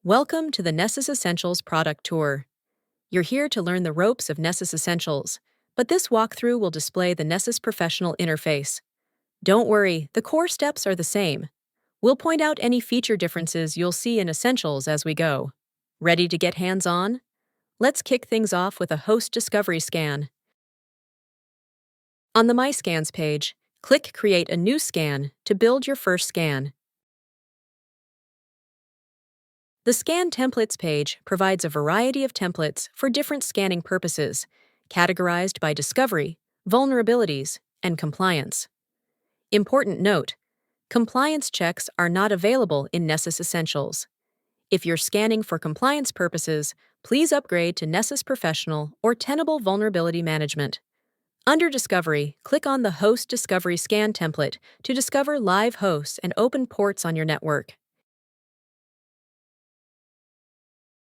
Welcome to the Nessus Essentials product tour. You're here to learn the ropes of Nessus Essentials, but this walkthrough will display the Nessus Professional interface. Don't worry, the core steps are the same. We'll point out any feature differences you'll see in Essentials as we go. Ready to get hands-on? Let's kick things off with a host discovery scan. On the My Scans page, click Create a new scan to build your first scan. The Scan Templates page provides a variety of templates for different scanning purposes, categorized by discovery, vulnerabilities, and compliance. Important note: compliance checks are not available in Nessus Essentials. If you're scanning for compliance purposes, please upgrade to Nessus Professional or Tenable Vulnerability Management. Under Discovery, click on the Host Discovery Scan template to discover live hosts and open ports on your network.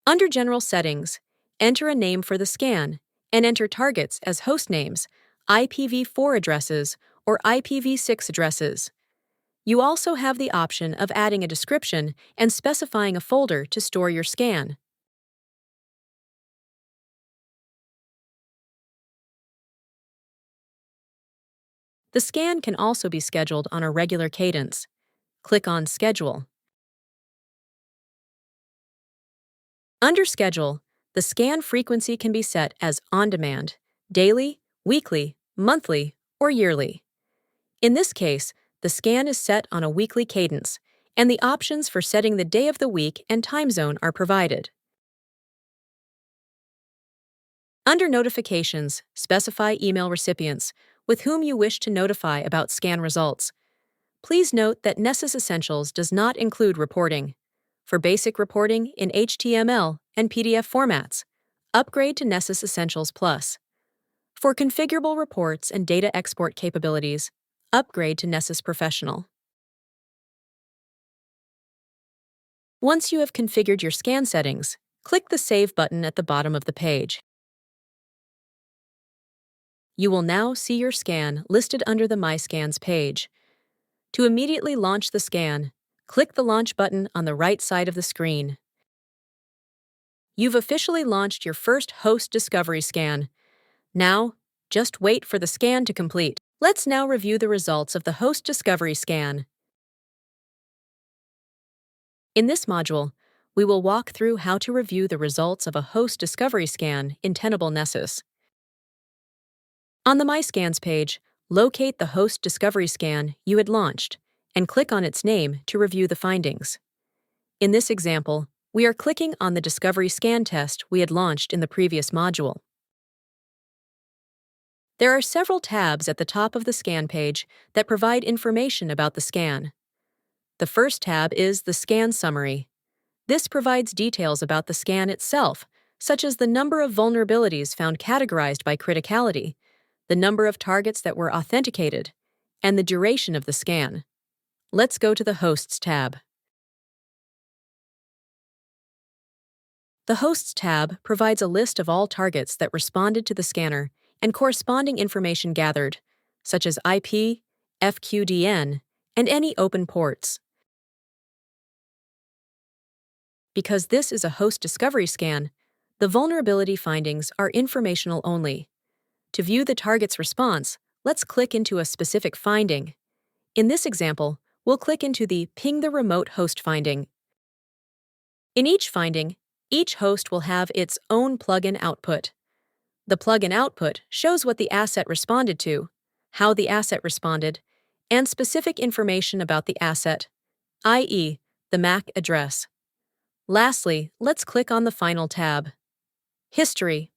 Under General Settings, enter a name for the scan and enter targets as host names, IPv4 addresses, or IPv6 addresses. You also have the option of adding a description and specifying a folder to store your scan. The scan can also be scheduled on a regular cadence. Click on Schedule. Under Schedule, the scan frequency can be set as on-demand, daily, weekly, monthly, or yearly. In this case, the scan is set on a weekly cadence, and the options for setting the day of the week and time zone are provided. Under Notifications, specify email recipients with whom you wish to notify about scan results. Please note that Nessus Essentials does not include reporting. For basic reporting in HTML and PDF formats, upgrade to Nessus Essentials Plus. For configurable reports and data export capabilities, upgrade to Nessus Professional. Once you have configured your scan settings, click the Save button at the bottom of the page. You will now see your scan listed under the My Scans page. To immediately launch the scan, click the Launch button on the right side of the screen. You've officially launched your first host discovery scan. Now, just wait for the scan to complete. Let's now review the results of the host discovery scan. In this module, we will walk through how to review the results of a host discovery scan in Tenable Nessus. On the My Scans page, locate the host discovery scan you had launched and click on its name to review the findings. In this example, we are clicking on the discovery scan test we had launched in the previous module. There are several tabs at the top of the scan page that provide information about the scan. The first tab is the Scan Summary. This provides details about the scan itself, such as the number of vulnerabilities found categorized by criticality, the number of targets that were authenticated, and the duration of the scan. Let's go to the Hosts tab. The Hosts tab provides a list of all targets that responded to the scanner and corresponding information gathered, such as IP, FQDN, and any open ports. Because this is a host discovery scan, the vulnerability findings are informational only. To view the target's response, let's click into a specific finding. In this example, we'll click into the Ping the Remote Host finding. In each finding, each host will have its own plugin output. The plugin output shows what the asset responded to, how the asset responded, and specific information about the asset, i.e., the MAC address. Lastly, let's click on the final tab, History.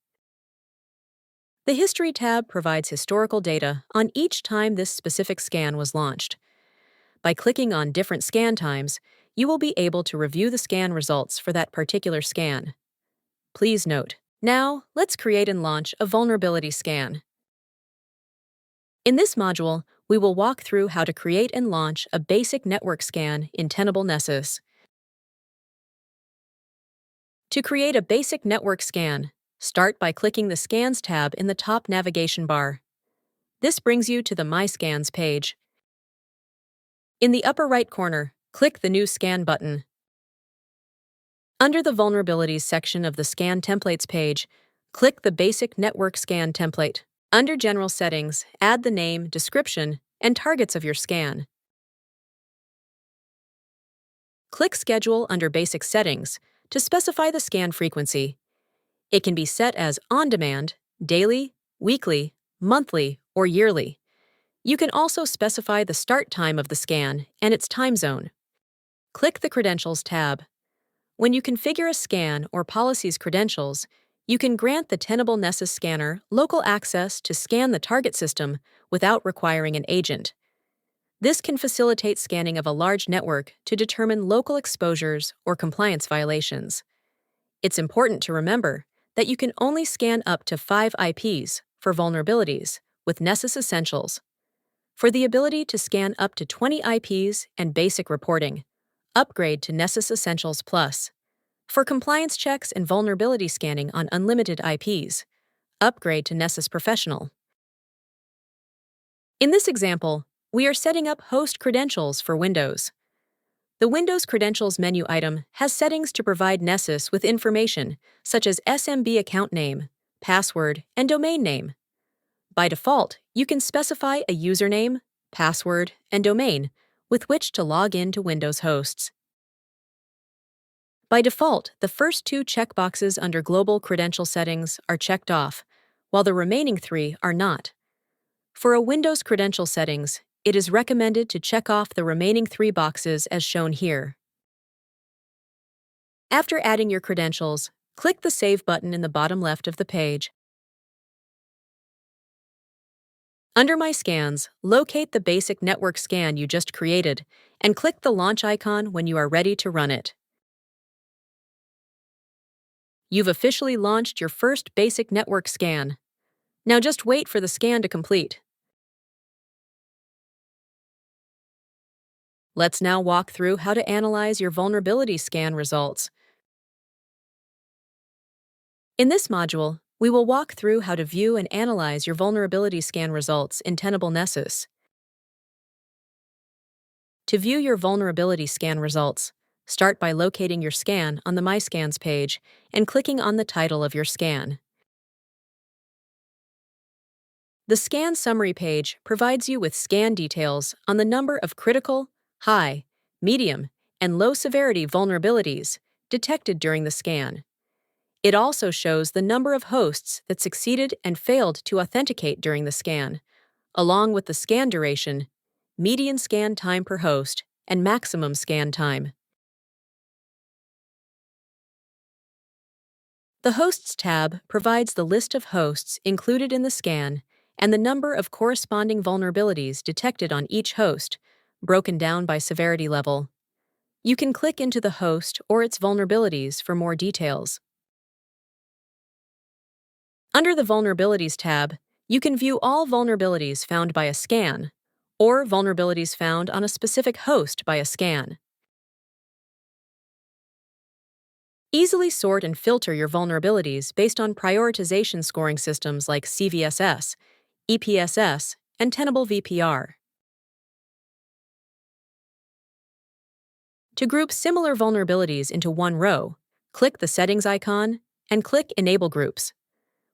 The History tab provides historical data on each time this specific scan was launched. By clicking on different scan times, you will be able to review the scan results for that particular scan. Please note, now let's create and launch a vulnerability scan. In this module, we will walk through how to create and launch a basic network scan in Tenable Nessus. To create a basic network scan, start by clicking the Scans tab in the top navigation bar. This brings you to the My Scans page. In the upper right corner, click the New Scan button. Under the Vulnerabilities section of the Scan Templates page, click the Basic Network Scan template. Under General Settings, add the name, description, and targets of your scan. Click Schedule under Basic Settings to specify the scan frequency. It can be set as on-demand, daily, weekly, monthly, or yearly. You can also specify the start time of the scan and its time zone. Click the Credentials tab. When you configure a scan or policy's credentials, you can grant the Tenable Nessus scanner local access to scan the target system without requiring an agent. This can facilitate scanning of a large network to determine local exposures or compliance violations. It's important to remember that you can only scan up to 5 IPs for vulnerabilities with Nessus Essentials. For the ability to scan up to 20 IPs and basic reporting, upgrade to Nessus Essentials Plus. For compliance checks and vulnerability scanning on unlimited IPs, upgrade to Nessus Professional. In this example, we are setting up host credentials for Windows. The Windows Credentials menu item has settings to provide Nessus with information such as SMB account name, password, and domain name. By default, you can specify a username, password, and domain with which to log in to Windows hosts. By default, the first 2 checkboxes under Global Credential Settings are checked off, while the remaining 3 are not. For a Windows Credential Settings, it is recommended to check off the remaining 3 boxes as shown here. After adding your credentials, click the Save button in the bottom left of the page. Under My Scans, locate the basic network scan you just created and click the launch icon when you are ready to run it. You've officially launched your first basic network scan. Now just wait for the scan to complete. Let's now walk through how to analyze your vulnerability scan results. In this module, we will walk through how to view and analyze your vulnerability scan results in Tenable Nessus. To view your vulnerability scan results, start by locating your scan on the My Scans page and clicking on the title of your scan. The Scan Summary page provides you with scan details on the number of critical, high, medium, and low severity vulnerabilities detected during the scan. It also shows the number of hosts that succeeded and failed to authenticate during the scan, along with the scan duration, median scan time per host, and maximum scan time. The Hosts tab provides the list of hosts included in the scan and the number of corresponding vulnerabilities detected on each host, broken down by severity level. You can click into the host or its vulnerabilities for more details. Under the Vulnerabilities tab, you can view all vulnerabilities found by a scan, or vulnerabilities found on a specific host by a scan. Easily sort and filter your vulnerabilities based on prioritization scoring systems like CVSS, EPSS, and Tenable VPR. To group similar vulnerabilities into one row, click the Settings icon and click Enable Groups.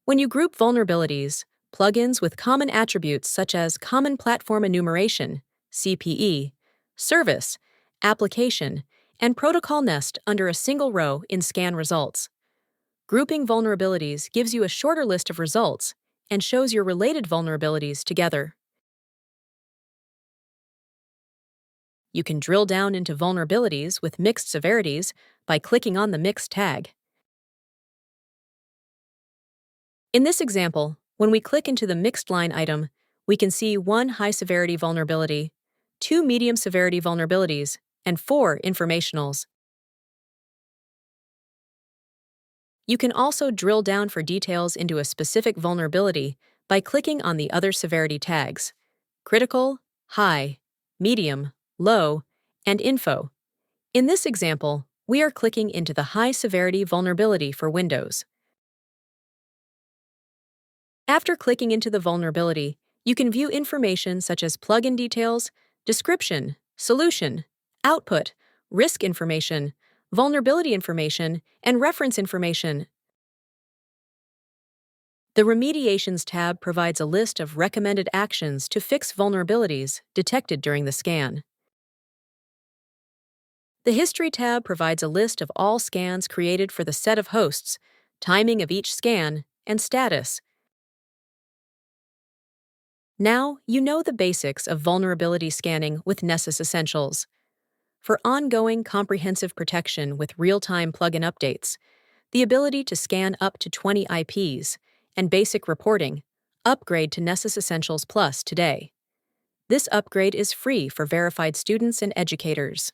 When you group vulnerabilities, plugins with common attributes such as Common Platform Enumeration, CPE, Service, Application, and Protocol Nest under a single row in scan results. Grouping vulnerabilities gives you a shorter list of results and shows your related vulnerabilities together. You can drill down into vulnerabilities with mixed severities by clicking on the Mixed tag. In this example, when we click into the Mixed line item, we can see 1 high-severity vulnerability, 2 medium-severity vulnerabilities, and 4 informationals. You can also drill down for details into a specific vulnerability by clicking on the other severity tags: critical, high, medium, low, and info. In this example, we are clicking into the high-severity vulnerability for Windows. After clicking into the vulnerability, you can view information such as plugin details, description, solution, output, risk information, vulnerability information, and reference information. The Remediations tab provides a list of recommended actions to fix vulnerabilities detected during the scan. The History tab provides a list of all scans created for the set of hosts, timing of each scan, and status. Now you know the basics of vulnerability scanning with Nessus Essentials. For ongoing comprehensive protection with real-time plugin updates, the ability to scan up to 20 IPs, and basic reporting, upgrade to Nessus Essentials Plus today. This upgrade is free for verified students and educators.